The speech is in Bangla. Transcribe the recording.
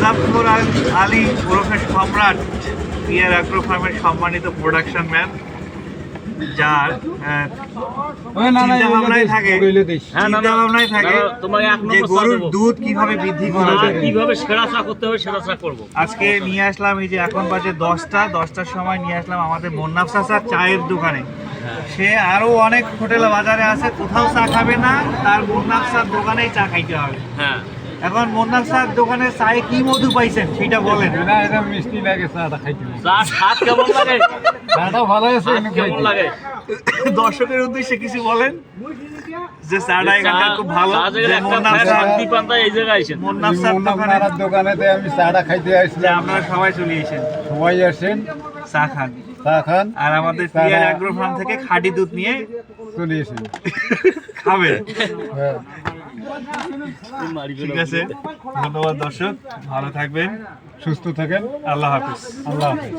মুজাফফর আলী ওরফে সম্রাট পিয়ার অ্যাগ্রো ফার্মের সম্মানিত প্রোডাকশন ম্যান, যার চিন্তা ভাবনায় থাকে যে গরুর দুধ কিভাবে বৃদ্ধি করা যায়, কিভাবে সেরাচা করতে হবে সেরাচা করবো। আজকে নিয়ে আসলাম, এই যে এখন বাজে 10টার সময় নিয়ে আসলাম আমাদের মোন্নাফ চাচার চায়ের দোকানে। সে আরো অনেক হোটেলে বাজারে আছে, কোথাও চা খাবে না, তার মোন্নাফ চার দোকানেই চা খাইতে হবে। হ্যাঁ, এখন মোন্নাফ চার দোকানে চায়ে কি মধু পাইছেন সেটা বলেন। মিষ্টি লাগে চাটা খাইতে, চা স্বাদ কেমন লাগে? চাটা ভালো আছে, স্বাদ কেমন লাগে? দর্শকের উদ্দেশ্যে কিছু বলেন যে চাটা এখানকার খুব ভালো। চা যে জায়গায় একটা মোন্নাফ চার শান্তি পান্তা এই জায়গায় আইছেন। মোন্নাফ চার দোকানে দোকানেতে আমি চাটা খাইতে যে আসলাম। আপনারা সবাই চলে এসেছেন, সবাই আসেন, চা খান, চা খান, আর আমাদের পিয়ার অ্যাগ্রো ফার্ম থেকে খাঁটি দুধ নিয়ে চলে এসেন। খাবেন। হ্যাঁ। ঠিক আছে, ধন্যবাদ দর্শক, ভালো থাকবেন, সুস্থ থাকেন। আল্লাহ হাফিজ। আল্লাহ হাফেজ।